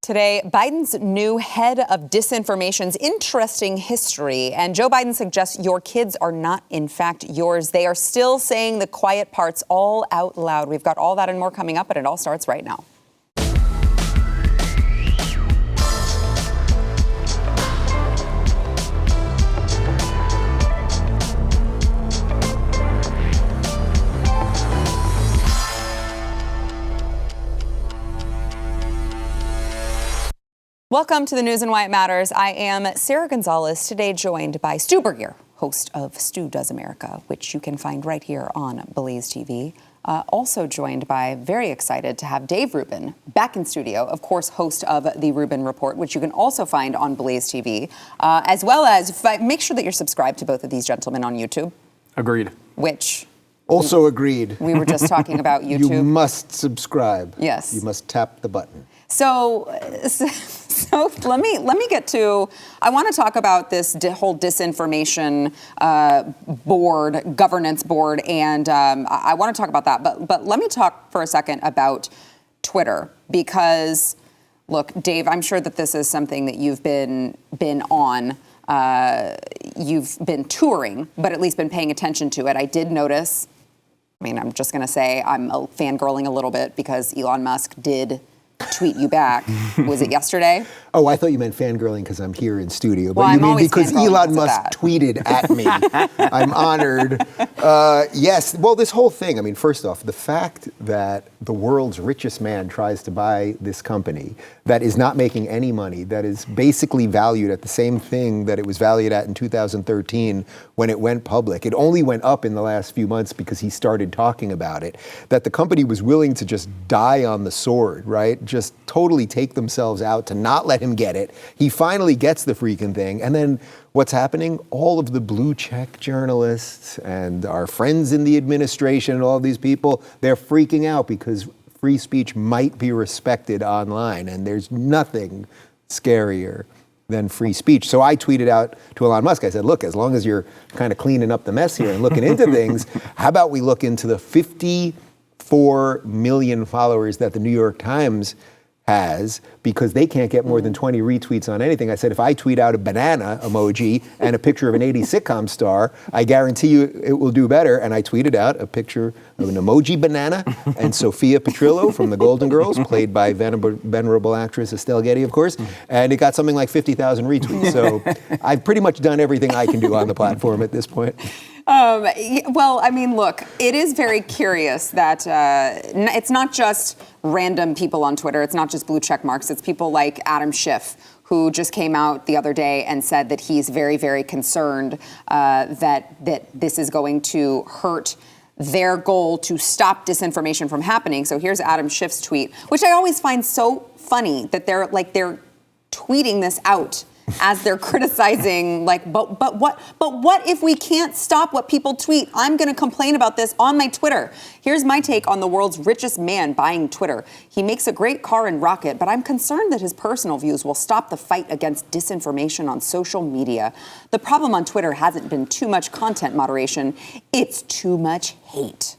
Today, Biden's new head of disinformation's interesting history. And Joe Biden suggests your kids are not, in fact, yours. They are still saying the quiet parts all out loud. We've got all that and more coming up, and it all starts right now. Welcome to the news and why it matters. I am Sarah Gonzalez, today joined by Stu Burguiere, host of Stu Does America, which you can find right here on BlazeTV. Also joined by, very excited to have Dave Rubin back in studio, of course, host of The Rubin Report, which you can also find on BlazeTV, as well as make sure that you're subscribed to both of these gentlemen on YouTube. Agreed. Which... Also agreed. We were just talking about YouTube. You must subscribe. Yes. You must tap the button. So let me get to, I want to talk about this whole disinformation board, governance board, and I want to talk about that. But let me talk for a second about Twitter, because, look, Dave, I'm sure that this is something that you've been on. You've been touring, but at least been paying attention to it. I did notice, I mean, I'm just going to say I'm fangirling a little bit because Elon Musk did tweet you back. Was it yesterday? Oh, I thought you meant fangirling because I'm here in studio. But well, you mean because Elon Musk tweeted at me. I'm honored. Yes. Well, this whole thing, I mean, first off, the fact that the world's richest man tries to buy this company that is not making any money, that is basically valued at the same thing that it was valued at in 2013 when it went public. It only went up in the last few months because he started talking about it. That the company was willing to just die on the sword, right? Just totally take themselves out to not let him get it. He finally gets the freaking thing. And then what's happening? All of the blue check journalists and our friends in the administration and all these people, they're freaking out because free speech might be respected online. And there's nothing scarier than free speech. So I tweeted out to Elon Musk, I said, look, as long as you're kind of cleaning up the mess here and looking into things, how about we look into the 54 million followers that the New York Times has, because they can't get more than 20 retweets on anything. I said, if I tweet out a banana emoji and a picture of an 80s sitcom star, I guarantee you it will do better. And I tweeted out a picture of an emoji banana and Sophia Petrillo from the Golden Girls, played by venerable actress Estelle Getty, of course. And it got something like 50,000 retweets. So I've pretty much done everything I can do on the platform at this point. Well, I mean, look, it is very curious that it's not just random people on Twitter. It's not just blue check marks. It's people like Adam Schiff, who just came out the other day and said that he's very, very concerned that this is going to hurt their goal to stop disinformation from happening. So here's Adam Schiff's tweet, which I always find so funny that they're tweeting this out as they're criticizing, but what if we can't stop what people tweet? I'm going to complain about this on my Twitter. Here's my take on the world's richest man buying Twitter. He makes a great car and rocket, but I'm concerned that his personal views will stop the fight against disinformation on social media. The problem on Twitter hasn't been too much content moderation. It's too much hate.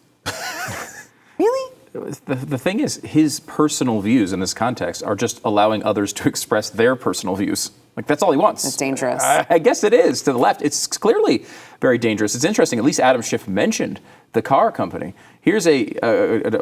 Really? The thing is, his personal views in this context are just allowing others to express their personal views. Like, that's all he wants. It's dangerous. I guess it is to the left. It's clearly very dangerous. It's interesting. At least Adam Schiff mentioned the car company. Here's a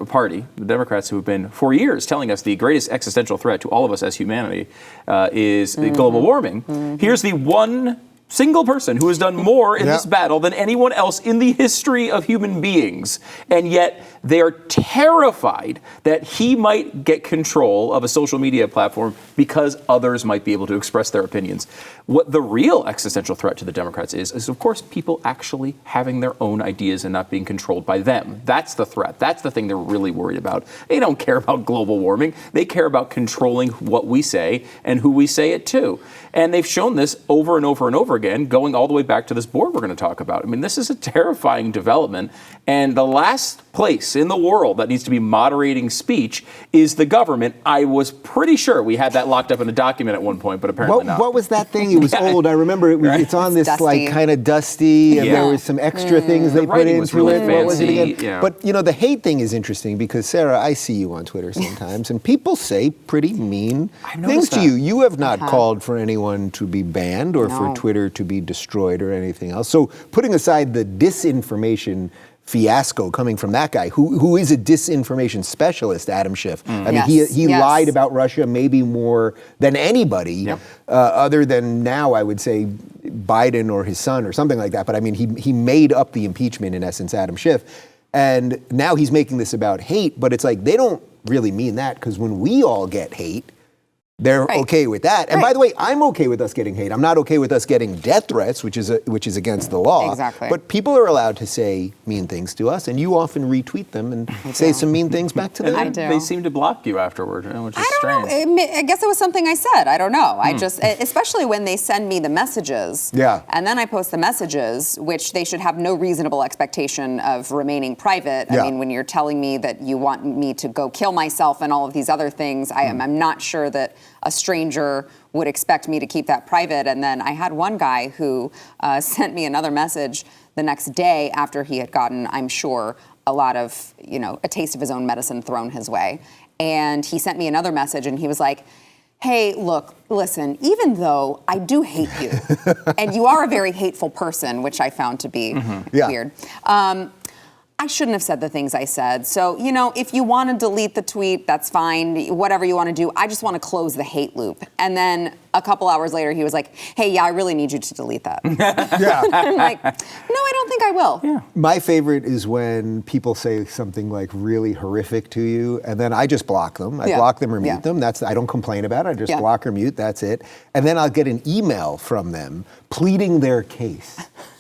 party, the Democrats, who have been for years telling us the greatest existential threat to all of us as humanity is global warming. Here's the one single person who has done more in this battle than anyone else in the history of human beings. And yet they are terrified that he might get control of a social media platform because others might be able to express their opinions. What the real existential threat to the Democrats is of course, people actually having their own ideas and not being controlled by them. That's the threat. That's the thing they're really worried about. They don't care about global warming. They care about controlling what we say and who we say it to. And they've shown this over and over and over again, going all the way back to this board we're going to talk about. I mean, this is a terrifying development. And the last place in the world that needs to be moderating speech is the government. I was pretty sure we had that locked up in a document at one point, but apparently not. What was that thing? It was old. I remember it's on this dusty. like kind of dusty, and there was some extra things they put writing was into really it. What was it fancy, again? yeah. But the hate thing is interesting because Sarah, I see you on Twitter sometimes, and people say pretty mean things to you. You have not called for anyone to be banned or for Twitter to be destroyed or anything else. So putting aside the disinformation fiasco coming from that guy, who is a disinformation specialist, Adam Schiff. I mean, he lied about Russia maybe more than anybody, other than now, I would say, Biden or his son or something like that. But I mean, he made up the impeachment, in essence, Adam Schiff. And now he's making this about hate, but it's like they don't really mean that, because when we all get hate, they're okay with that. And by the way, I'm okay with us getting hate. I'm not okay with us getting death threats, which is against the law. Exactly. But people are allowed to say mean things to us, and you often retweet them and say some mean things back to them. I do. They seem to block you afterward, which is strange. I don't know. I guess it was something I said. I don't know. I just, especially when they send me the messages. Yeah. And then I post the messages, which they should have no reasonable expectation of remaining private. I mean, when you're telling me that you want me to go kill myself and all of these other things, I'm not sure that a stranger would expect me to keep that private. And then I had one guy who sent me another message the next day after he had gotten, I'm sure, a lot of, a taste of his own medicine thrown his way. And he sent me another message and he was like, hey, look, listen, even though I do hate you, and you are a very hateful person, which I found to be weird, I shouldn't have said the things I said. So, if you want to delete the tweet, that's fine. Whatever you want to do. I just want to close the hate loop. And then a couple hours later, he was like, hey, I really need you to delete that. I'm like, no, I don't think I will. Yeah. My favorite is when people say something like really horrific to you, and then I just block them. I block them or mute them. I don't complain about it. I just block or mute. That's it. And then I'll get an email from them pleading their case.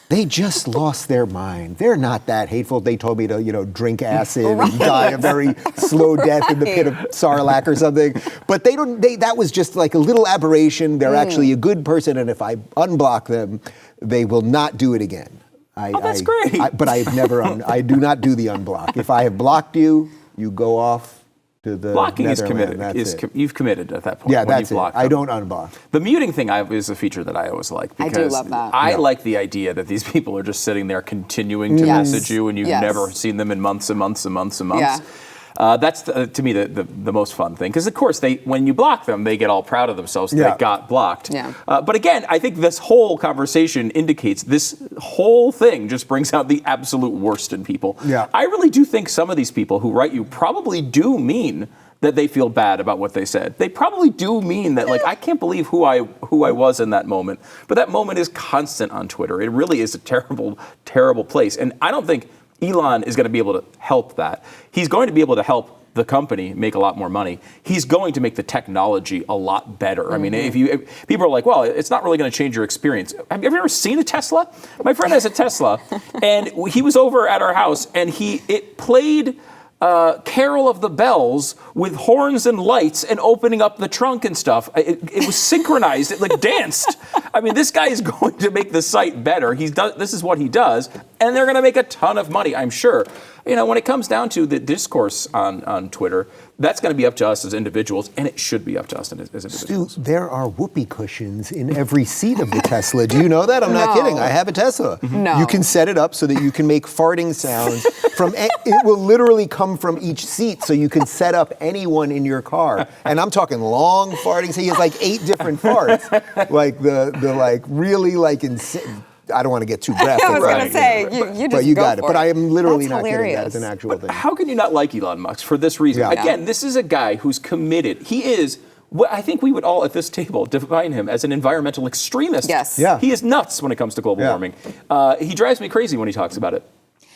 They just lost their mind. They're not that hateful. They told me to, drink acid and die a very slow death in the pit of Sarlacc or something. But that was just like a little aberration. They're actually a good person, and if I unblock them, they will not do it again. That's great. But I've never, I do not do the unblock. If I have blocked you, you go off to the Blocking is Netherlands. committed. You've committed at that point. Yeah, when that's you it. block I them. don't unblock. The muting thing is a feature that I always like, because I do love that. I like the idea that these people are just sitting there continuing to message you, and you've never seen them in months and months and months and months. Yeah. That's to me the most fun thing, because of course when you block them, they get all proud of themselves that they got blocked. Yeah. But again, I think this whole conversation indicates this whole thing just brings out the absolute worst in people. Yeah. I really do think some of these people who write you probably do mean that they feel bad about what they said. They probably do mean that, like, I can't believe who I was in that moment. But that moment is constant on Twitter. It really is a terrible, terrible place. And I don't think Elon is going to be able to help that. He's going to be able to help the company make a lot more money. He's going to make the technology a lot better. I mean, if people are like, well, it's not really going to change your experience. Have you ever seen a Tesla? My friend has a Tesla, and he was over at our house, and it played Carol of the Bells with horns and lights and opening up the trunk and stuff. It was synchronized. It like danced. I mean, this guy is going to make the site better. This is what he does, and they're going to make a ton of money, I'm sure. When it comes down to the discourse on Twitter, that's going to be up to us as individuals, and it should be up to us as individuals. Stu, there are whoopee cushions in every seat of the Tesla. Do you know that? I'm not kidding. I have a Tesla. No. You can set it up so that you can make farting sounds it will literally come from each seat, so you can set up anyone in your car. And I'm talking long farting. So he has like 8 different farts, like the like really like insane. I don't want to get too graphic. I was going to say, you just but you go got it. for But I am literally That's not hilarious. kidding. That is an actual thing. How can you not like Elon Musk for this reason? Yeah. Again, this is a guy who's committed. He is what I think we would all at this table define him as an environmental extremist. Yes. Yeah. He is nuts when it comes to global warming. He drives me crazy when he talks about it.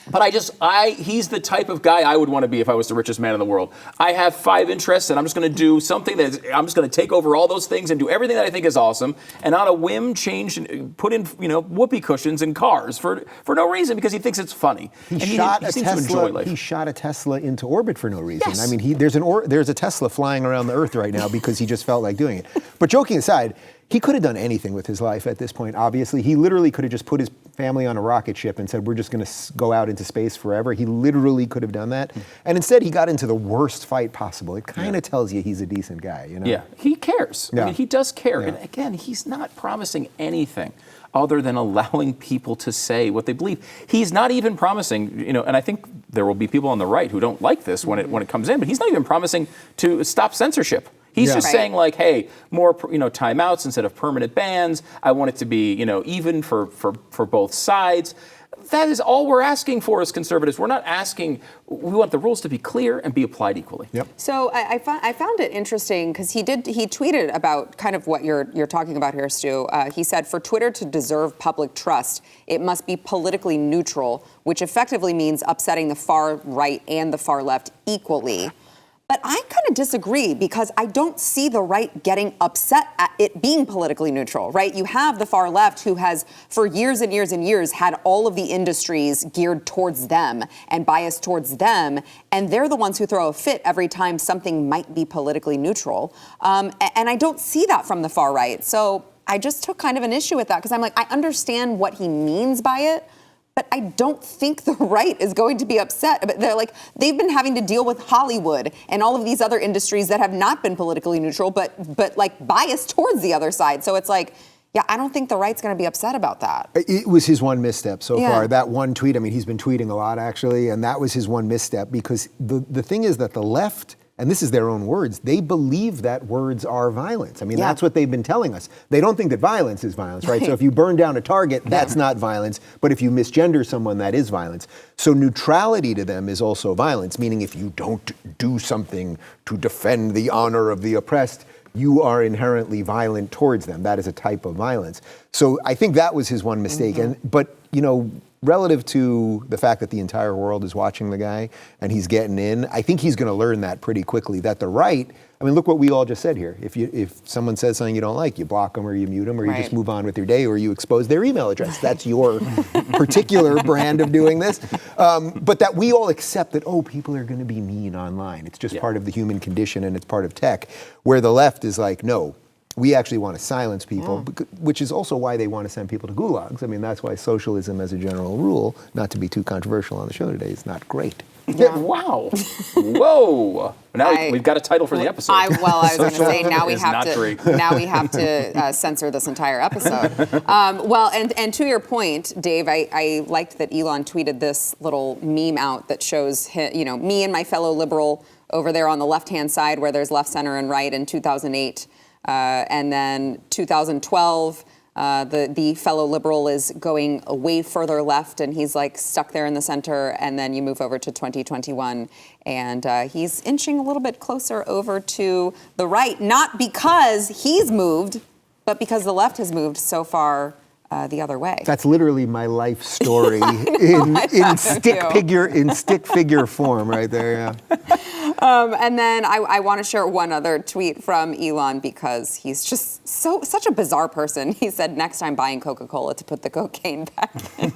But he's the type of guy I would want to be if I was the richest man in the world. I have 5 interests, and I'm just going to do something I'm just going to take over all those things and do everything that I think is awesome. And on a whim, change and put in, whoopee cushions in cars for no reason, because he thinks it's funny. He seems to enjoy life. He shot a Tesla into orbit for no reason. Yes. I mean, there's a Tesla flying around the Earth right now because he just felt like doing it. But joking aside, he could have done anything with his life at this point, obviously. He literally could have just put his family on a rocket ship and said, we're just going to go out into space forever. He literally could have done that. And instead, he got into the worst fight possible. It kind of tells you he's a decent guy, you know? Yeah, he cares. Yeah. I mean, he does care. Yeah. And again, he's not promising anything other than allowing people to say what they believe. He's not even promising, you know, and I think there will be people on the right who don't like this when it comes in, but he's not even promising to stop censorship. He's just saying, like, hey, more, you know, timeouts instead of permanent bans. I want it to be, you know, even for both sides. That is all we're asking for as conservatives. We're not asking, we want the rules to be clear and be applied equally. Yep. So I found it interesting because he tweeted about kind of what you're talking about here, Stu. He said, for Twitter to deserve public trust, it must be politically neutral, which effectively means upsetting the far right and the far left equally. But I kind of disagree because I don't see the right getting upset at it being politically neutral, right? You have the far left who has, for years and years and years, had all of the industries geared towards them and biased towards them, and they're the ones who throw a fit every time something might be politically neutral. And I don't see that from the far right. So I just took kind of an issue with that because I'm like, I understand what he means by it, but I don't think the right is going to be upset. But they've been having to deal with Hollywood and all of these other industries that have not been politically neutral, but like biased towards the other side. So it's like, yeah, I don't think the right's going to be upset about that. It was his one misstep so far. That one tweet, I mean, he's been tweeting a lot actually, and that was his one misstep because the thing is that the left, and this is their own words, they believe that words are violence. I mean, that's what they've been telling us. They don't think that violence is violence, right? So if you burn down a Target, that's not violence. But if you misgender someone, that is violence. So neutrality to them is also violence, meaning if you don't do something to defend the honor of the oppressed, you are inherently violent towards them. That is a type of violence. So I think that was his one mistake. But, you know, relative to the fact that the entire world is watching the guy and he's getting in, I think he's going to learn that pretty quickly, that the right, I mean, look what we all just said here. If someone says something you don't like, you block them or you mute them or you just move on with your day or you expose their email address. That's your particular brand of doing this. But that we all accept that, oh, people are going to be mean online. It's just part of the human condition and it's part of tech. Where the left is like, no, we actually want to silence people, which is also why they want to send people to gulags. I mean, that's why socialism as a general rule, not to be too controversial on the show today, is not great. Yeah. Wow. Whoa. Now we've got a title for the episode. I was going to say, now we have to censor this entire episode. And to your point, Dave, I liked that Elon tweeted this little meme out that shows, you know, me and my fellow liberal over there on the left-hand side where there's left, center, and right in 2008. And then 2012, the fellow liberal is going way further left, and he's like stuck there in the center. And then you move over to 2021, and he's inching a little bit closer over to the right, not because he's moved, but because the left has moved so far the other way. That's literally my life story in stick figure form, right there. Yeah. And then I want to share one other tweet from Elon because he's just such a bizarre person. He said, next time buying Coca-Cola to put the cocaine back in.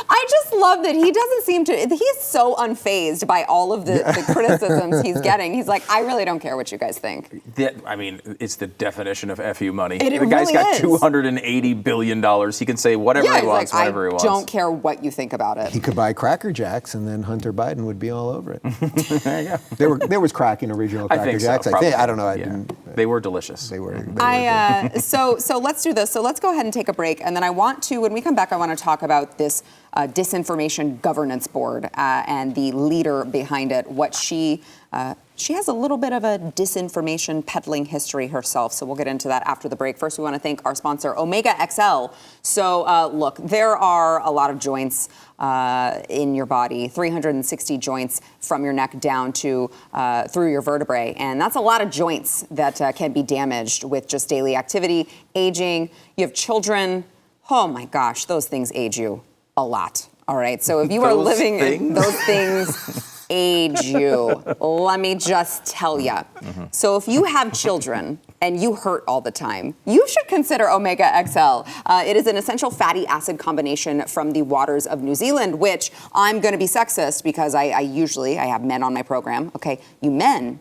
I just love that he doesn't seem to, he's so unfazed by all of the criticisms he's getting. He's like, I really don't care what you guys think. I mean, it's the definition of FU money. The guy's really got is. $280 billion. He can say whatever he wants, like, whenever he wants. I don't care what you think about it. He could buy Cracker Jacks and then Hunter Biden would be all over it. There you go. There was crack in original Cracker Jacks. So, I don't know. They were delicious. They were. So let's do this. So let's go ahead and take a break, and then when we come back, I want to talk about this Disinformation Governance Board and the leader behind it. What she has a little bit of a disinformation peddling history herself, so we'll get into that after the break. First, we want to thank our sponsor, Omega XL. So look, there are a lot of joints in your body, 360 joints from your neck down to through your vertebrae, and that's a lot of joints that can be damaged with just daily activity, aging. You have children. Oh my gosh, those things age you a lot. All right, so if you are living those things age you. Let me just tell you. So if you have children and you hurt all the time, you should consider Omega XL. It is an essential fatty acid combination from the waters of New Zealand, which I'm going to be sexist because I have men on my program. Okay, you men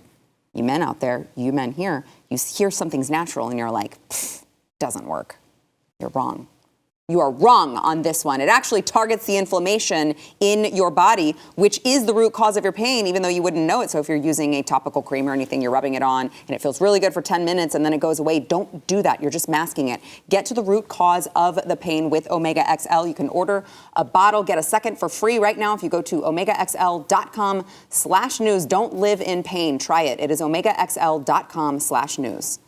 You men out there, you men here, you hear something's natural and you're like, doesn't work. You're wrong. You are wrong on this one. It actually targets the inflammation in your body, which is the root cause of your pain, even though you wouldn't know it. So if you're using a topical cream or anything, you're rubbing it on and it feels really good for 10 minutes and then it goes away. Don't do that. You're just masking it. Get to the root cause of the pain with Omega XL. You can order a bottle, get a second for free right now if you go to omegaxl.com/news. Don't live in pain. Try it. It is omegaxl.com/news.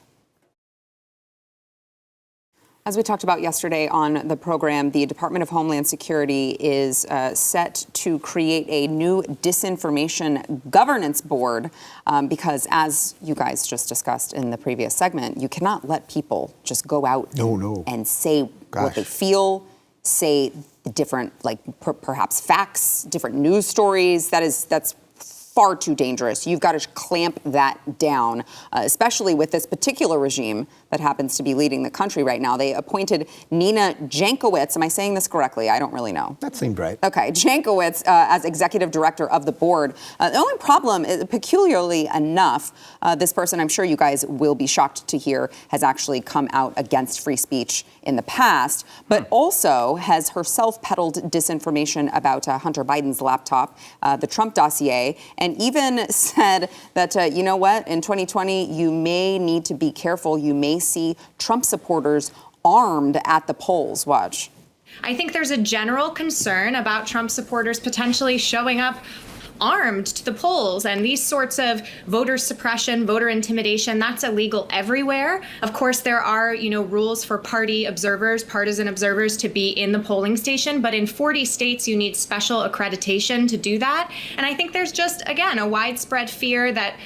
As we talked about yesterday on the program, the Department of Homeland Security is set to create a new disinformation governance board because, as you guys just discussed in the previous segment, you cannot let people just go out and say what they feel, say different, like perhaps facts, different news stories. That's far too dangerous. You've got to clamp that down, especially with this particular regime that happens to be leading the country right now. They appointed Nina Jankowicz. Am I saying this correctly? I don't really know. That seemed right. Okay, Jankowicz as executive director of the board. The only problem is, peculiarly enough, this person, I'm sure you guys will be shocked to hear, has actually come out against free speech in the past, but also has herself peddled disinformation about Hunter Biden's laptop, the Trump dossier, and even said that, you know what, in 2020, you may need to be careful. You may see Trump supporters armed at the polls. Watch. I think there's a general concern about Trump supporters potentially showing up armed to the polls, and these sorts of voter suppression, voter intimidation, that's illegal everywhere. Of course, there are, rules for partisan observers to be in the polling station, but in 40 states, you need special accreditation to do that. And I think there's just, again, a widespread fear that,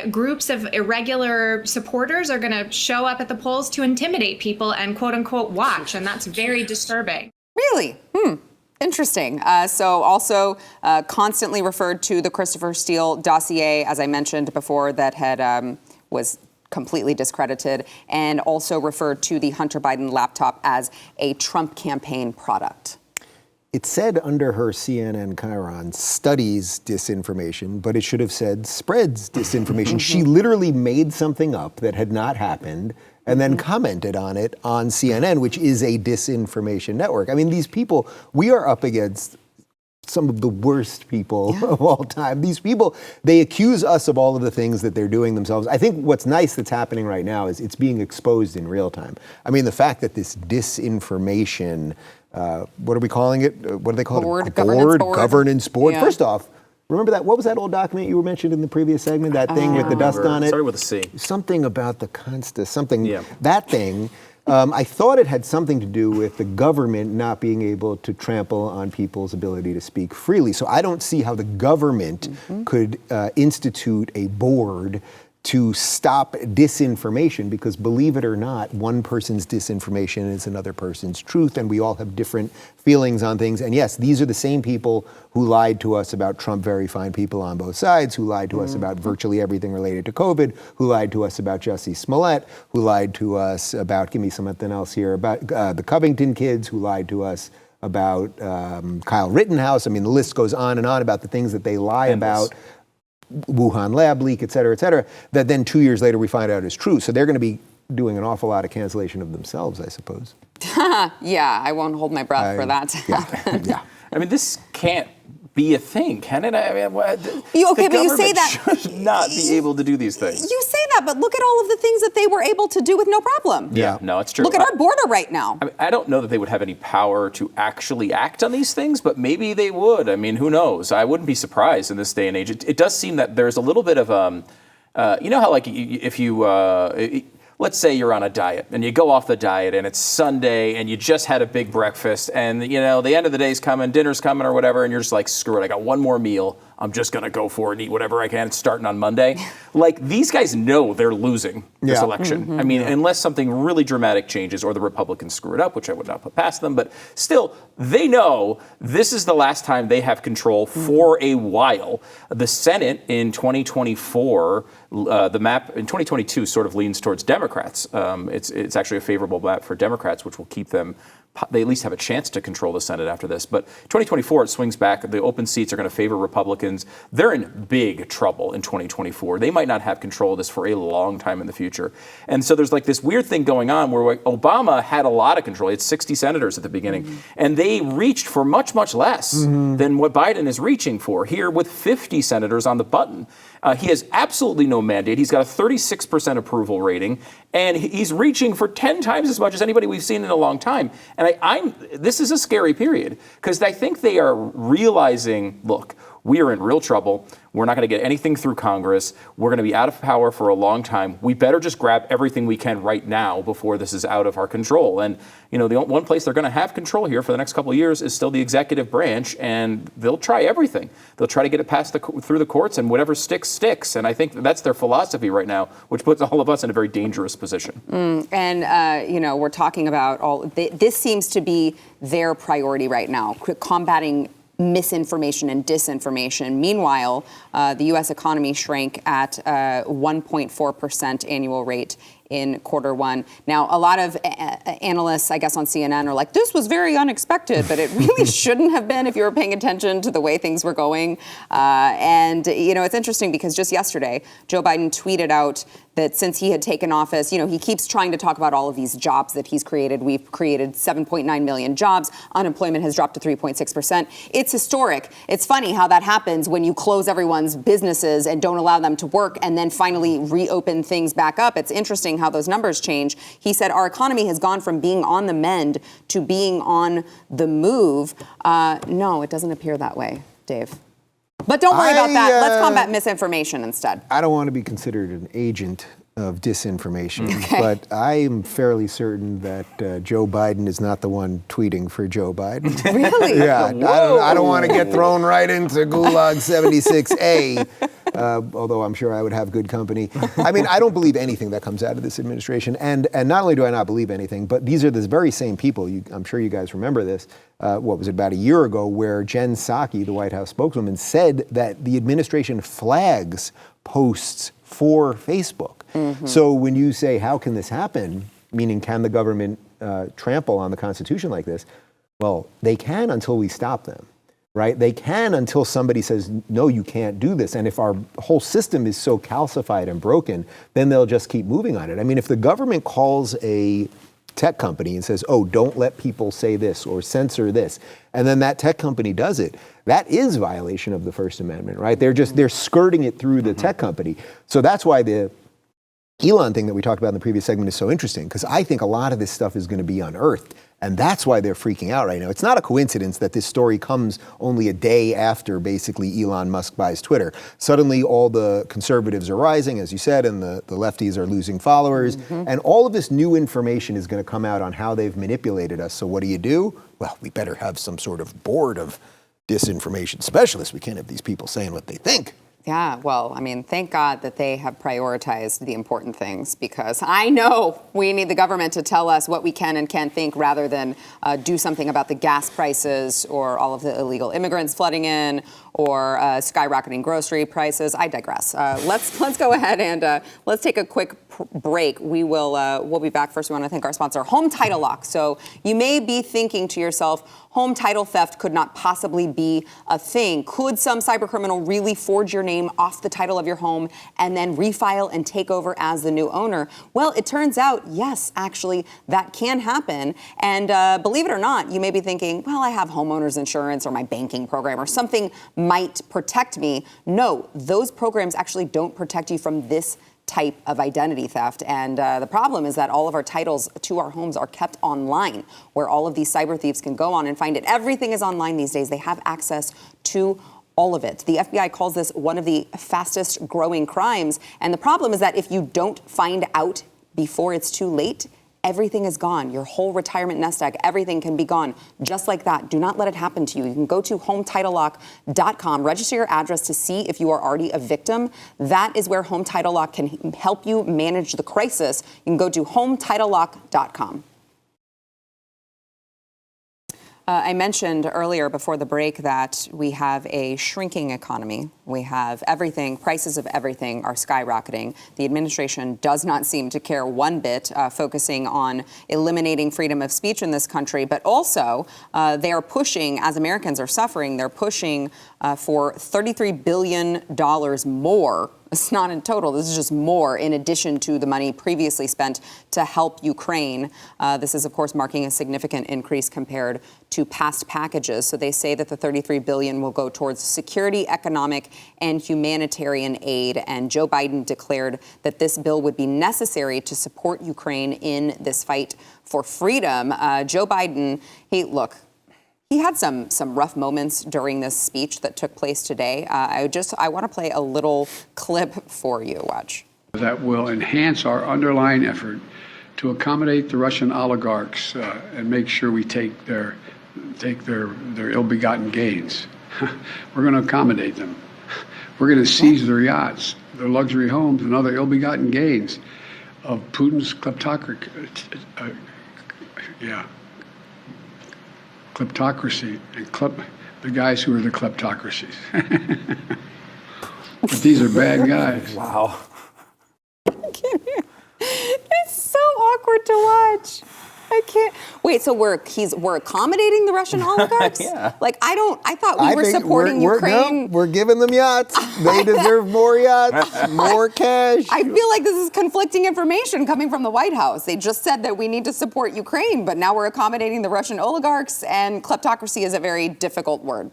groups of irregular supporters are going to show up at the polls to intimidate people and quote unquote watch. And that's very disturbing. Really? Interesting. So also constantly referred to the Christopher Steele dossier, as I mentioned before, that had was completely discredited, and also referred to the Hunter Biden laptop as a Trump campaign product. It said under her CNN Chiron, studies disinformation, but it should have said spreads disinformation. She literally made something up that had not happened and then commented on it on CNN, which is a disinformation network. I mean, these people, we are up against some of the worst people of all time. These people, they accuse us of all of the things that they're doing themselves. I think what's nice that's happening right now is it's being exposed in real time. I mean, the fact that this disinformation, what are we calling it? What do they call it? Governance board. Yeah. First off, remember that? What was that old document you mentioned in the previous segment? That thing with the dust on it? Started with a C. Something about the that thing. I thought it had something to do with the government not being able to trample on people's ability to speak freely. So I don't see how the government could institute a board to stop disinformation, because believe it or not, one person's disinformation is another person's truth, and we all have different feelings on things. And yes, these are the same people who lied to us about Trump verifying people on both sides, who lied to us about virtually everything related to COVID, who lied to us about Jussie Smollett, who lied to us about, give me something else here, about the Covington kids, who lied to us about Kyle Rittenhouse. I mean, the list goes on and on about the things that they lie about. Wuhan lab leak, et cetera, that then 2 years later we find out is true. So they're going to be doing an awful lot of cancellation of themselves, I suppose. Yeah, I won't hold my breath for that to happen. Yeah. I mean, this can't be a thing, can it? I mean, but you say that should not be able to do these things. You say that, but look at all of the things that they were able to do with no problem. Yeah, no, it's true. Look at our border right now. I mean, I don't know that they would have any power to actually act on these things, but maybe they would. I mean, who knows? I wouldn't be surprised in this day and age. It does seem that there's a little bit of, you know how like if you, let's say you're on a diet and you go off the diet and it's Sunday and you just had a big breakfast and, the end of the day's coming, dinner's coming or whatever, and you're just like, screw it, I got one more meal. I'm just going to go for it and eat whatever I can. It's starting on Monday. Like, these guys know they're losing this election. I mean, unless something really dramatic changes or the Republicans screw it up, which I would not put past them, but still, they know this is the last time they have control for a while. The Senate in 2024 the map in 2022 sort of leans towards Democrats. It's actually a favorable map for Democrats, which will keep them. They at least have a chance to control the Senate after this. But 2024, it swings back. The open seats are going to favor Republicans. They're in big trouble in 2024. They might not have control of this for a long time in the future. And so there's like this weird thing going on where Obama had a lot of control. He had 60 senators at the beginning. And they reached for much, much less than what Biden is reaching for here with 50 senators on the button. He has absolutely no mandate. He's got a 36% approval rating, and he's reaching for 10 times as much as anybody we've seen in a long time. And this is a scary period because I think they are realizing, look, we are in real trouble. We're not going to get anything through Congress. We're going to be out of power for a long time. We better just grab everything we can right now before this is out of our control. And, you know, the one place they're going to have control here for the next couple of years is still the executive branch, and they'll try everything. They'll try to get it passed through the courts, and whatever sticks, sticks. And I think that's their philosophy right now, which puts all of us in a very dangerous position. You know, we're talking about this seems to be their priority right now, combating misinformation and disinformation. Meanwhile, the U.S. economy shrank at 1.4% annual rate in quarter one. Now, a lot of analysts, I guess, on CNN are like, this was very unexpected, but it really shouldn't have been if you were paying attention to the way things were going. And, you know, it's interesting because just yesterday, Joe Biden tweeted out that since he had taken office, you know, he keeps trying to talk about all of these jobs that he's created. We've created 7.9 million jobs. Unemployment has dropped to 3.6%. It's historic. It's funny how that happens when you close everyone's businesses and don't allow them to work and then finally reopen things back up. It's interesting how those numbers change. He said our economy has gone from being on the mend to being on the move. No, it doesn't appear that way, Dave. But don't worry about that. Let's combat misinformation instead. I don't want to be considered an agent of disinformation, but I am fairly certain that Joe Biden is not the one tweeting for Joe Biden. Really? Yeah, I don't want to get thrown right into Gulag 76A, although I'm sure I would have good company. I mean, I don't believe anything that comes out of this administration, and not only do I not believe anything, but these are the very same people, I'm sure you guys remember this, what was it, about a year ago, where Jen Psaki, the White House spokeswoman, said that the administration flags posts for Facebook. So when you say, how can this happen, meaning can the government trample on the Constitution like this? Well, they can until we stop them, right? They can until somebody says, no, you can't do this. And if our whole system is so calcified and broken, then they'll just keep moving on it. I mean, if the government calls a tech company and says, oh, don't let people say this or censor this, and then that tech company does it, that is violation of the First Amendment, right? They're skirting it through the tech company. So that's why the Elon thing that we talked about in the previous segment is so interesting, because I think a lot of this stuff is going to be unearthed. And that's why they're freaking out right now. It's not a coincidence that this story comes only a day after basically Elon Musk buys Twitter. Suddenly all the conservatives are rising, as you said, and the lefties are losing followers. And all of this new information is going to come out on how they've manipulated us. So what do? Well, we better have some sort of board of disinformation specialists. We can't have these people saying what they think. Yeah, well, I mean, thank God that they have prioritized the important things, because I know we need the government to tell us what we can and can't think rather than do something about the gas prices or all of the illegal immigrants flooding in or skyrocketing grocery prices. I digress. Let's go ahead and let's take a quick break. We'll be back. First, we want to thank our sponsor, Home Title Lock. So you may be thinking to yourself, home title theft could not possibly be a thing. Could some cybercriminal really forge your name off the title of your home and then refile and take over as the new owner? Well, it turns out, yes, actually, that can happen. And believe it or not, you may be thinking, well, I have homeowners insurance or my banking program or something might protect me. No, those programs actually don't protect you from this type of identity theft. And the problem is that all of our titles to our homes are kept online, where all of these cyber thieves can go on and find it. Everything is online these days. They have access to all of it. The FBI calls this one of the fastest growing crimes. And the problem is that if you don't find out before it's too late, everything is gone. Your whole retirement nest egg, everything can be gone just like that. Do not let it happen to you. You can go to HomeTitleLock.com, register your address to see if you are already a victim. That is where Home Title Lock can help you manage the crisis. You can go to HomeTitleLock.com. I mentioned earlier before the break that we have a shrinking economy. We have everything, prices of everything are skyrocketing. The administration does not seem to care one bit, focusing on eliminating freedom of speech in this country, but also they are pushing, as Americans are suffering, they're pushing for $33 billion more. It's not in total. This is just more in addition to the money previously spent to help Ukraine. This is, of course, marking a significant increase compared to past packages. So they say that the $33 billion will go towards security, economic, and humanitarian aid. And Joe Biden declared that this bill would be necessary to support Ukraine in this fight for freedom. Joe Biden, he had some rough moments during this speech that took place today. I want to play a little clip for you. Watch. That will enhance our underlying effort to accommodate the Russian oligarchs and make sure we take their ill-begotten gains. We're going to accommodate them. We're going to seize their yachts, their luxury homes, and other ill-begotten gains of Putin's kleptocracy. Kleptocracy and the guys who are the kleptocracies. But these are bad guys. Wow. It's so awkward to watch. I can't. Wait, so we're accommodating the Russian oligarchs? Yeah. I thought we were supporting Ukraine. No, we're giving them yachts. They deserve more yachts, more cash. I feel like this is conflicting information coming from the White House. They just said that we need to support Ukraine, but now we're accommodating the Russian oligarchs, and kleptocracy is a very difficult word.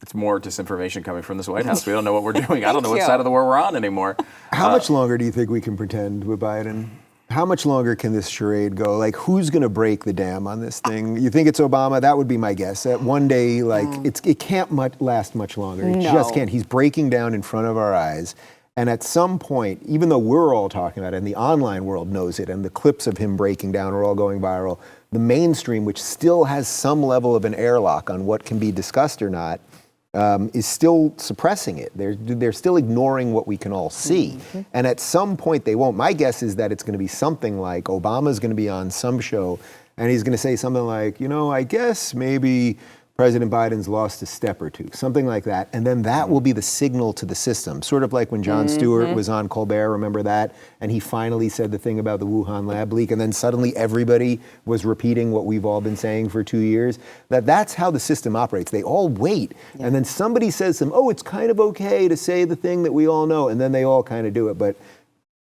It's more disinformation coming from this White House. We don't know what we're doing. I don't know what side of the war we're on anymore. How much longer do you think we can pretend with Biden? How much longer can this charade go? Like, who's going to break the dam on this thing? You think it's Obama? That would be my guess. That one day, it can't last much longer. It just can't. He's breaking down in front of our eyes. And at some point, even though we're all talking about it, and the online world knows it, and the clips of him breaking down are all going viral, the mainstream, which still has some level of an airlock on what can be discussed or not, is still suppressing it. They're still ignoring what we can all see. Mm-hmm. And at some point they won't. My guess is that it's going to be something like Obama's going to be on some show and he's going to say something like, I guess maybe President Biden's lost a step or two, something like that. And then that will be the signal to the system, sort of like when Jon Stewart was on Colbert, remember that? And he finally said the thing about the Wuhan lab leak, and then suddenly everybody was repeating what we've all been saying for 2 years. That's how the system operates. They all wait, and then somebody says to them, it's kind of okay to say the thing that we all know, and then they all kind of do it. But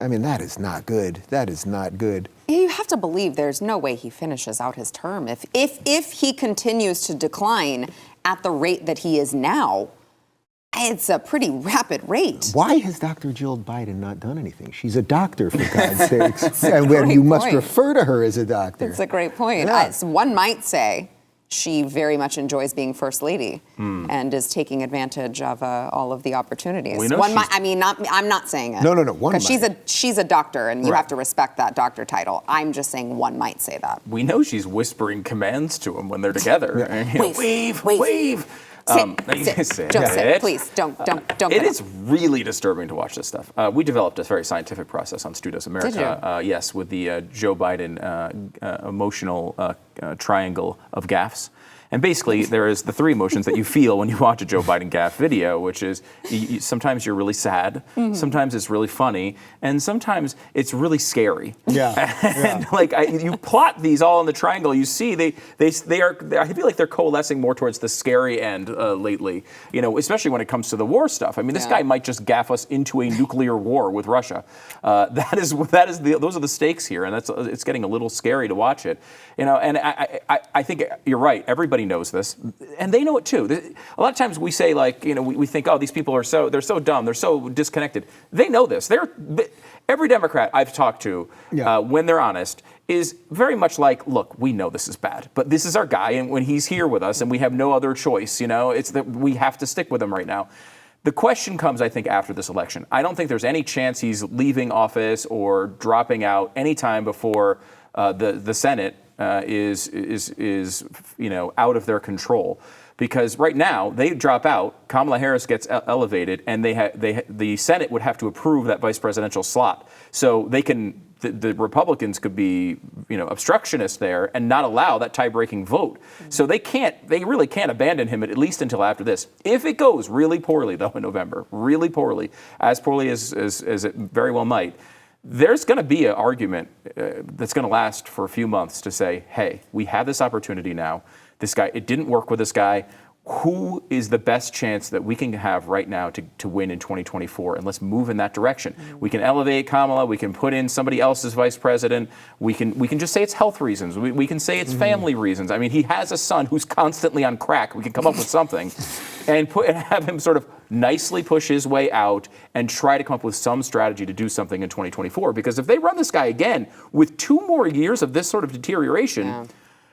I mean, that is not good. That is not good. You have to believe there's no way he finishes out his term. If he continues to decline at the rate that he is now, it's a pretty rapid rate. Why has Dr. Jill Biden not done anything? She's a doctor, for God's sakes. And you must refer to her as a doctor. That's a great point. Yeah. One might say she very much enjoys being first lady and is taking advantage of all of the opportunities. We know I'm not saying it. No. Because she's a doctor, and you have to respect that doctor title. I'm just saying one might say that. We know she's whispering commands to him when they're together. Wave. Sit. Don't sit, please. Don't. It is really disturbing to watch this stuff. We developed a very scientific process on Stu Does America. Did you? Yes, with the Joe Biden emotional triangle of gaffes. And basically, there is the three emotions that you feel when you watch a Joe Biden gaffe video, which is sometimes you're really sad, sometimes it's really funny, and sometimes it's really scary. Yeah. And you plot these all in the triangle. You see, they are. I feel like they're coalescing more towards the scary end lately. Especially when it comes to the war stuff. I mean, this guy might just gaffe us into a nuclear war with Russia. Those are the stakes here, and it's getting a little scary to watch it. And I think you're right. Everybody knows this, and they know it too. A lot of times we say we think, these people are so dumb, they're so disconnected. They know this. Every Democrat I've talked to, when they're honest, is very much like, look, we know this is bad, but this is our guy, and when he's here with us, and we have no other choice, it's that we have to stick with him right now. The question comes, I think, after this election. I don't think there's any chance he's leaving office or dropping out anytime before the Senate is out of their control, because right now they drop out, Kamala Harris gets elevated, and the Senate would have to approve that vice presidential slot, so they can the Republicans could be, obstructionist there and not allow that tie-breaking vote. So they really can't abandon him at least until after this. If it goes really poorly, though, in November, really poorly as it very well might, there's going to be an argument that's going to last for a few months to say, hey, we have this opportunity now. This guy, it didn't work with this guy. Who is the best chance that we can have right now to win in 2024? And let's move in that direction. We can elevate Kamala. We can put in somebody else as vice president. We can just say it's health reasons. We can say it's family reasons. I mean, he has a son who's constantly on crack. We can come up with something and have him sort of nicely push his way out and try to come up with some strategy to do something in 2024. Because if they run this guy again with 2 more years of this sort of deterioration,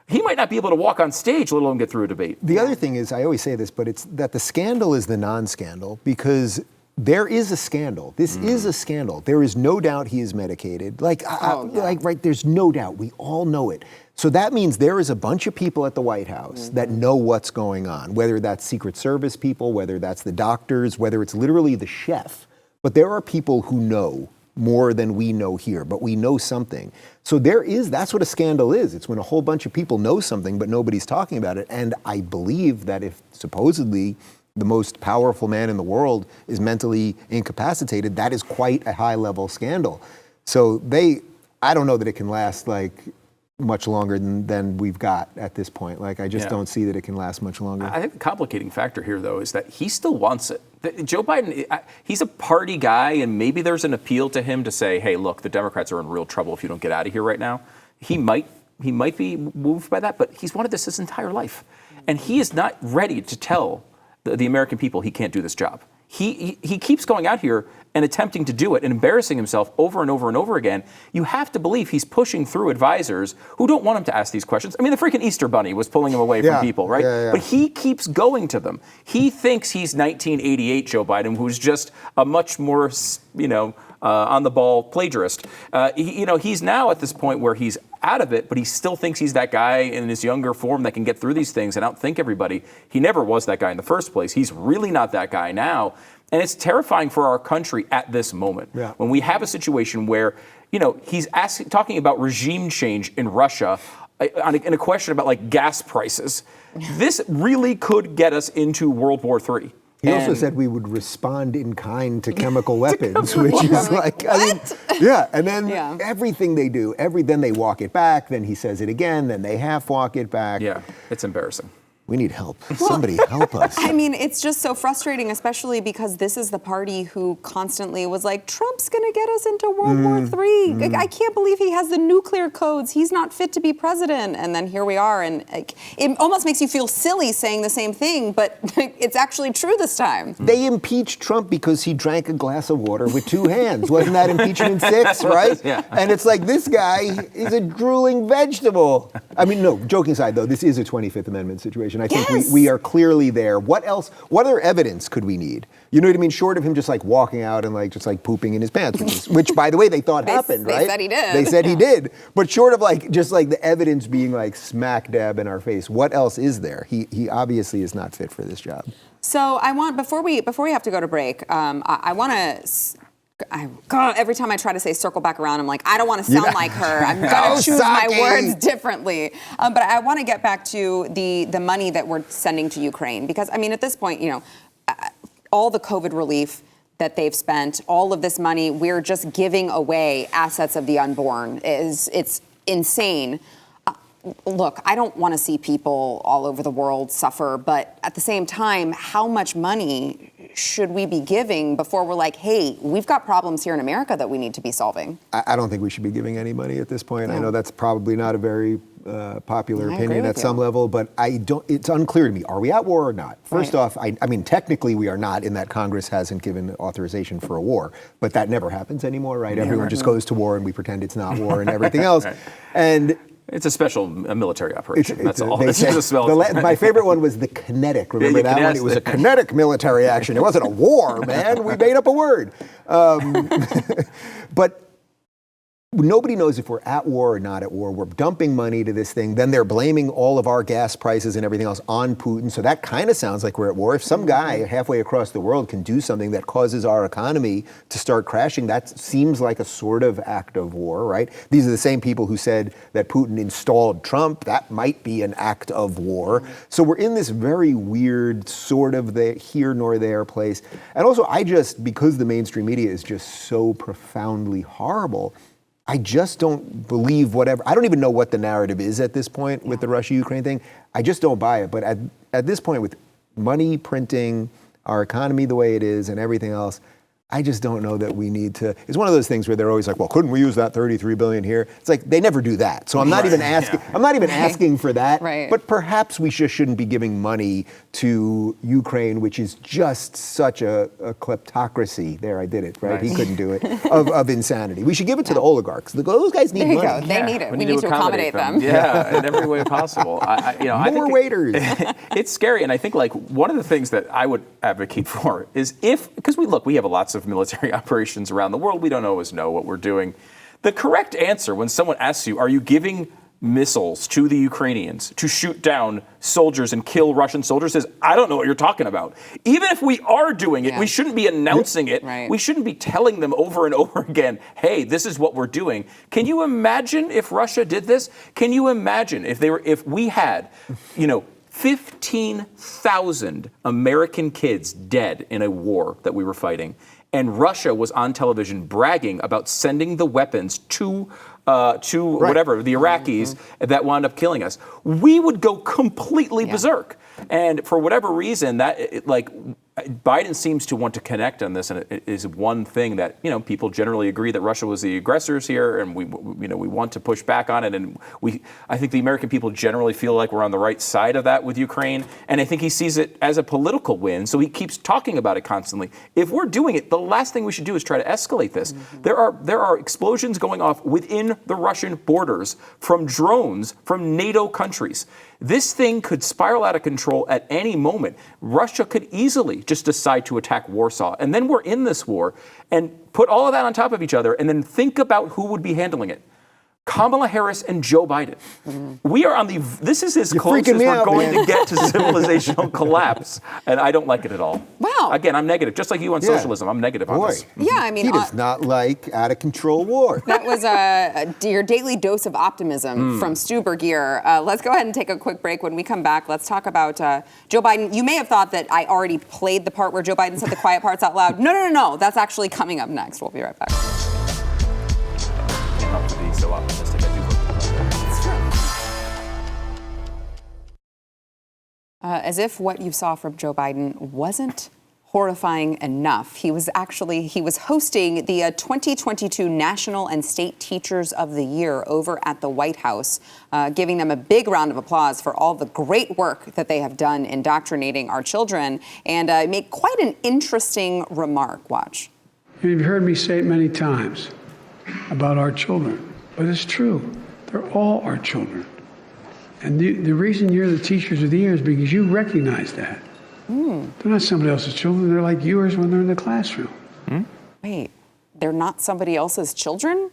he might not be able to walk on stage, let alone get through a debate. The other thing is, I always say this, but it's that the scandal is the non-scandal, because there is a scandal. This is a scandal. There is no doubt he is medicated. There's no doubt. We all know it. So that means there is a bunch of people at the White House that know what's going on, whether that's Secret Service people, whether that's the doctors, whether it's literally the chef. But there are people who know more than we know here, but we know something. So that's what a scandal is. It's when a whole bunch of people know something, but nobody's talking about it. And I believe that if supposedly the most powerful man in the world is mentally incapacitated, that is quite a high-level scandal. So I don't know that it can last much longer than we've got at this point. I just don't see that it can last much longer. I think the complicating factor here, though, is that he still wants it. Joe Biden, he's a party guy, and maybe there's an appeal to him to say, hey, look, the Democrats are in real trouble if you don't get out of here right now. He might be moved by that, but he's wanted this his entire life. And he is not ready to tell the American people he can't do this job. He keeps going out here and attempting to do it and embarrassing himself over and over and over again. You have to believe he's pushing through advisors who don't want him to ask these questions. I mean, the freaking Easter Bunny was pulling him away from people, right? But he keeps going to them. He thinks he's 1988 Joe Biden, who's just a much more, on-the-ball plagiarist. He's now at this point where he's out of it, but he still thinks he's that guy in his younger form that can get through these things and outthink everybody. He never was that guy in the first place. He's really not that guy now. And it's terrifying for our country at this moment. When we have a situation where, he's talking about regime change in Russia in a question about gas prices. This really could get us into World War III. He also said we would respond in kind to chemical weapons, which is and then everything they do, then they walk it back, then he says it again, then they half walk it back. Yeah, it's embarrassing. We need help. Somebody help us. I mean, it's just so frustrating, especially because this is the party who constantly was like, Trump's going to get us into World War III. I can't believe he has the nuclear codes. He's not fit to be president. And then here we are. And it almost makes you feel silly saying the same thing, but it's actually true this time. They impeached Trump because he drank a glass of water with 2 hands. Wasn't that impeachment 6, right? Yeah. And it's like, this guy is a drooling vegetable. I mean, no, joking aside, though, this is a 25th Amendment situation. I think we are clearly there. What else? What other evidence could we need? You know what I mean? Short of him just walking out and just pooping in his pants, which by the way they thought happened, right? They said he did. They said he did. But short of the evidence being smack dab in our face, what else is there? He obviously is not fit for this job. So I want before we have to go to break, I want to. Every time I try to say circle back around, I'm like, I don't want to sound like her. I'm going to choose my words differently. But I want to get back to the money that we're sending to Ukraine. Because, I mean, at this point, all the COVID relief that they've spent, all of this money, we're just giving away assets of the unborn. It's insane. Look, I don't want to see people all over the world suffer, but at the same time, how much money should we be giving before we're like, hey, we've got problems here in America that we need to be solving? I don't think we should be giving any money at this point. I know that's probably not a very popular opinion at some level, but it's unclear to me. Are we at war or not? First off, I mean, technically we are not, in that Congress hasn't given authorization for a war, but that never happens anymore, right? Everyone just goes to war and we pretend it's not war and everything else. And it's a special military operation. That's all. My favorite one was the kinetic. Remember that one? It was a kinetic military action. It wasn't a war, man. We made up a word. But nobody knows if we're at war or not at war. We're dumping money to this thing. Then they're blaming all of our gas prices and everything else on Putin. So that kind of sounds like we're at war. If some guy halfway across the world can do something that causes our economy to start crashing, that seems like a sort of act of war, right? These are the same people who said that Putin installed Trump. That might be an act of war. So we're in this very weird sort of the here nor there place. And also, because the mainstream media is just so profoundly horrible, I just don't believe whatever. I don't even know what the narrative is at this point with the Russia-Ukraine thing. I just don't buy it. But at this point, with money printing, our economy the way it is, and everything else, I just don't know that we need to. It's one of those things where they're always like, well, couldn't we use that $33 billion here? It's like they never do that. So I'm not even asking. Yeah. I'm not even asking for that. Right. But perhaps we just shouldn't be giving money to Ukraine, which is just such a kleptocracy. There, I did it. Right. Nice. He couldn't do it. of insanity. We should give it to the oligarchs. Those guys need money. There you go. They need it. We need to accommodate them. Yeah, in every way possible. More waiters. It's scary, and I think like one of the things that I would advocate for is because we have lots of military operations around the world. We don't always know what we're doing. The correct answer when someone asks you, are you giving missiles to the Ukrainians to shoot down soldiers and kill Russian soldiers, is I don't know what you're talking about. Even if we are doing it, we shouldn't be announcing it. Right. We shouldn't be telling them over and over again, hey, this is what we're doing. Can you imagine if Russia did this? Can you imagine if we had, 15,000 American kids dead in a war that we were fighting, and Russia was on television bragging about sending the weapons to whatever, the Iraqis that wound up killing us? We would go completely berserk. And for whatever reason, Biden seems to want to connect on this, and it is one thing that people generally agree that Russia was the aggressors here, and we want to push back on it, and I think the American people generally feel like we're on the right side of that with Ukraine, and I think he sees it as a political win, so he keeps talking about it constantly. If we're doing it, the last thing we should do is try to escalate this. There are explosions going off within the Russian borders from drones from NATO countries. This thing could spiral out of control at any moment. Russia could easily just decide to attack Warsaw. And then we're in this war, and put all of that on top of each other, and then think about who would be handling it. Kamala Harris and Joe Biden. We are this is as close as we're going to get to civilizational collapse. And I don't like it at all. Wow. Again, I'm negative. Just like you on socialism, I'm negative on this. Yeah, I mean, he does not like out of control war. That was your daily dose of optimism from Stu Bergier. Let's go ahead and take a quick break. When we come back, let's talk about Joe Biden. You may have thought that I already played the part where Joe Biden said the quiet parts out loud. No. That's actually coming up next. We'll be right back. Help to be so optimistic. I do hope it's true. As if what you saw from Joe Biden wasn't horrifying enough, he was hosting the 2022 National and State Teachers of the Year over at the White House, giving them a big round of applause for all the great work that they have done indoctrinating our children, and made quite an interesting remark. Watch. You've heard me say it many times about our children, but it's true. They're all our children. And the reason you're the Teachers of the Year is because you recognize that. They're not somebody else's children. They're like yours when they're in the classroom. Wait, they're not somebody else's children?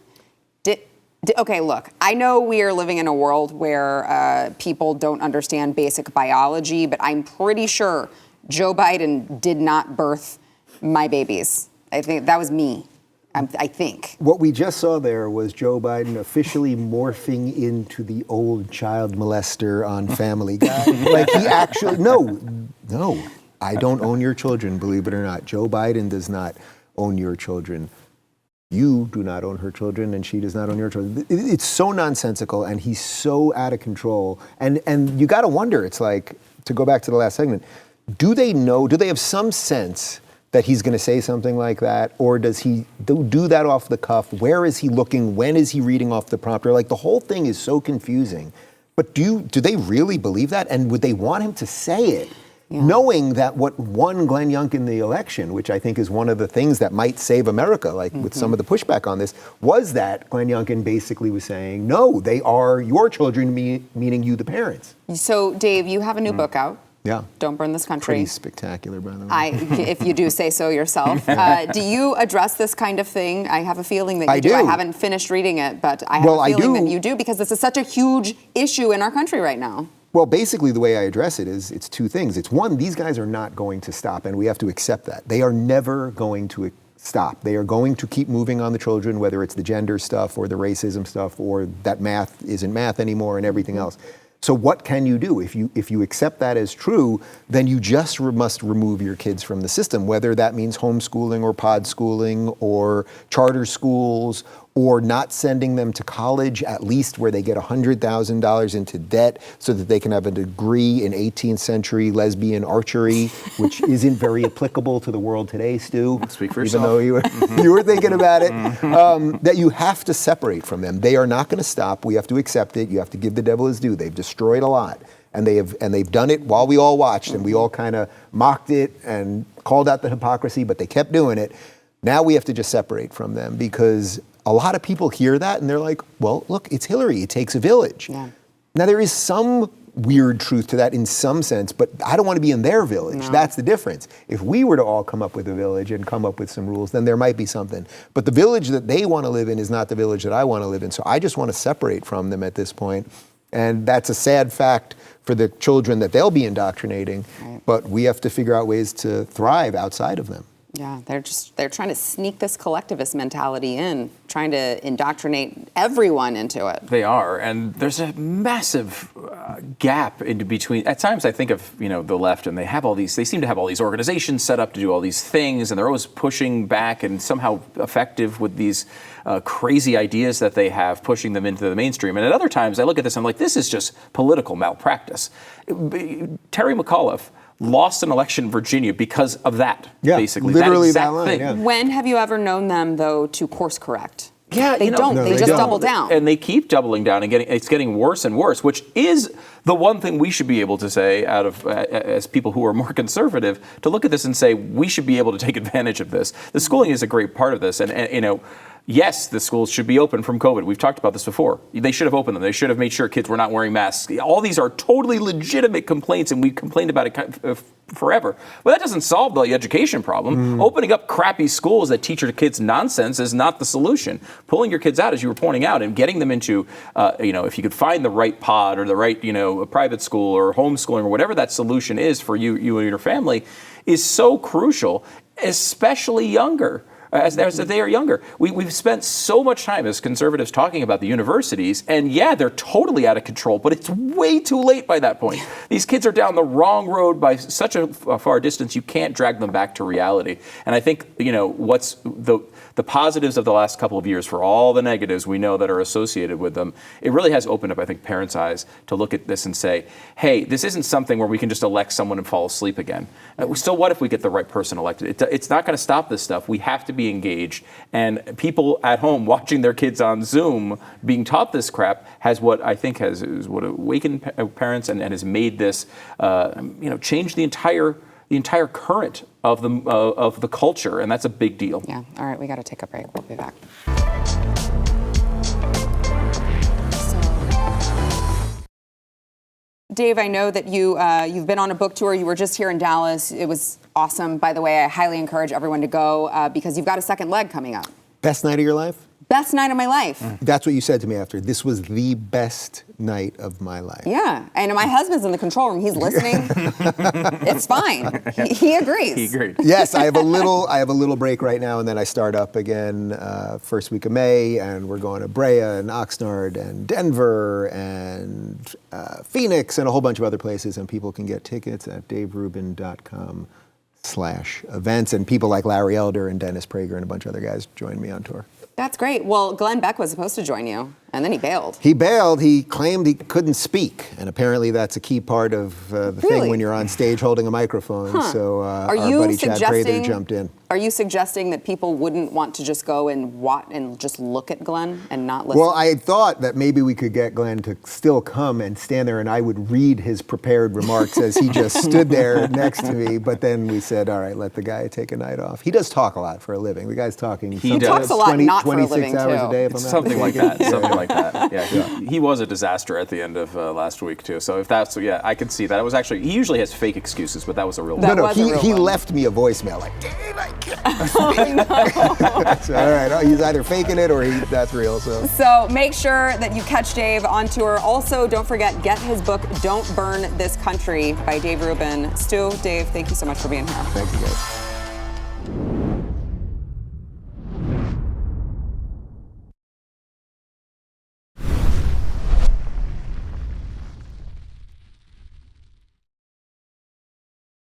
Okay, look, I know we are living in a world where people don't understand basic biology, but I'm pretty sure Joe Biden did not birth my babies. I think that was me. I think. What we just saw there was Joe Biden officially morphing into the old child molester on Family Guy. Like he actually, no, I don't own your children, believe it or not. Joe Biden does not own your children. You do not own her children, and she does not own your children. It's so nonsensical, and he's so out of control. And you got to wonder, it's like, to go back to the last segment, do they have some sense that he's going to say something like that? Or does he do that off the cuff? Where is he looking? When is he reading off the prompter? Like, the whole thing is so confusing. But do they really believe that? And would they want him to say it? Yeah. Knowing that what won Glenn Youngkin the election, which I think is one of the things that might save America, like with some of the pushback on this, was that Glenn Youngkin basically was saying, no, they are your children, meaning you, the parents. So, Dave, you have a new book out. Yeah. Don't burn this country. Pretty spectacular, by the way. If you do say so yourself. Do you address this kind of thing? I have a feeling that you I do. I do. haven't finished reading it, but I have a feeling that you do, because this is such a huge issue in our country right now. Well, basically, the way I address it is it's two things. It's one, these guys are not going to stop, and we have to accept that. They are never going to stop. They are going to keep moving on the children, whether it's the gender stuff or the racism stuff or that math isn't math anymore and everything else. So what can you do? If you accept that as true, then you just must remove your kids from the system, whether that means homeschooling or pod schooling or charter schools or not sending them to college, at least where they get $100,000 into debt so that they can have a degree in 18th century lesbian archery, which isn't very applicable to the world today, Stu. Speak for even yourself. though you were thinking about it, that you have to separate from them. They are not going to stop. We have to accept it. You have to give the devil his due. They've destroyed a lot. And they've done it while we all watched, and we all kind of mocked it and called out the hypocrisy, but they kept doing it. Now we have to just separate from them, because a lot of people hear that and they're like, well, look, it's Hillary. It takes a village. Yeah. Now, there is some weird truth to that in some sense, but I don't want to be in their village. No. That's the difference. If we were to all come up with a village and come up with some rules, then there might be something. But the village that they want to live in is not the village that I want to live in. So I just want to separate from them at this point. And that's a sad fact for the children that they'll be indoctrinating. Right. But we have to figure out ways to thrive outside of them. Yeah, they're trying to sneak this collectivist mentality in, trying to indoctrinate everyone into it. They are, and there's a massive gap in between. At times, I think of the left, and they seem to have all these organizations set up to do all these things, and they're always pushing back and somehow effective with these crazy ideas that they have, pushing them into the mainstream. And at other times, I look at this and I'm like, this is just political malpractice. Terry McAuliffe lost an election in Virginia because of that, basically. Literally that that line, thing. yeah. When have you ever known them, though, to course correct? Yeah, they don't. No, they just double down. And they keep doubling down, and it's getting worse and worse, which is the one thing we should be able to say as people who are more conservative, to look at this and say, we should be able to take advantage of this. The schooling is a great part of this. And yes, the schools should be open from COVID. We've talked about this before. They should have opened them. They should have made sure kids were not wearing masks. All these are totally legitimate complaints, and we've complained about it forever. But that doesn't solve the education problem. Opening up crappy schools that teach your kids nonsense is not the solution. Pulling your kids out, as you were pointing out, and getting them into, if you could find the right pod or the right, a private school or homeschooling or whatever that solution is for you and your family, is so crucial, especially younger. As they are younger. We've spent so much time as conservatives talking about the universities, and yeah, they're totally out of control, but it's way too late by that point. These kids are down the wrong road by such a far distance, you can't drag them back to reality. And I think, what's the positives of the last couple of years, for all the negatives we know that are associated with them, it really has opened up, I think, parents' eyes to look at this and say, hey, this isn't something where we can just elect someone and fall asleep again. So what if we get the right person elected? It's not going to stop this stuff. We have to be engaged. And people at home watching their kids on Zoom being taught this crap has what I think has awakened parents and has made this, change the entire current of the culture, and that's a big deal. Yeah. All right, we got to take a break. We'll be back. Dave, I know that you've been on a book tour. You were just here in Dallas. It was awesome. By the way, I highly encourage everyone to go because you've got a second leg coming up. Best night of your life? Best night of my life. That's what you said to me after. This was the best night of my life. Yeah, and my husband's in the control room. He's listening. It's fine. He agrees. He agreed. Yes, I have a little break right now, and then I start up again first week of May, and we're going to Brea and Oxnard and Denver and Phoenix and a whole bunch of other places, and people can get tickets at daverubin.com/events, and people like Larry Elder and Dennis Prager and a bunch of other guys join me on tour. That's great. Well, Glenn Beck was supposed to join you, and then he bailed. He bailed. He claimed he couldn't speak, and apparently that's a key part of the thing when you're on stage holding a microphone. So our buddy Chad Prather jumped in. Are you suggesting that people wouldn't want to just go and watch and just look at Glenn and not listen? Well, I had thought that maybe we could get Glenn to still come and stand there and I would read his prepared remarks as he just stood there next to me. But then we said, all right, let the guy take a night off. He does talk a lot for a living. The guy's talking. He talks a lot not for a 26 living, hours too. a day. If I'm not Something like mistaken. that. Something like that. Yeah, he was a disaster at the end of last week too. So if that's I could see that. It was actually he usually has fake excuses, but that was a real That one. was a real He one. left me a voicemail like, Dave, I can't. So, all right, he's either faking it or that's real. So make sure that you catch Dave on tour. Also, don't forget, get his book, Don't Burn This Country by Dave Rubin. Stu, Dave, thank you so much for being here. Thank you, guys.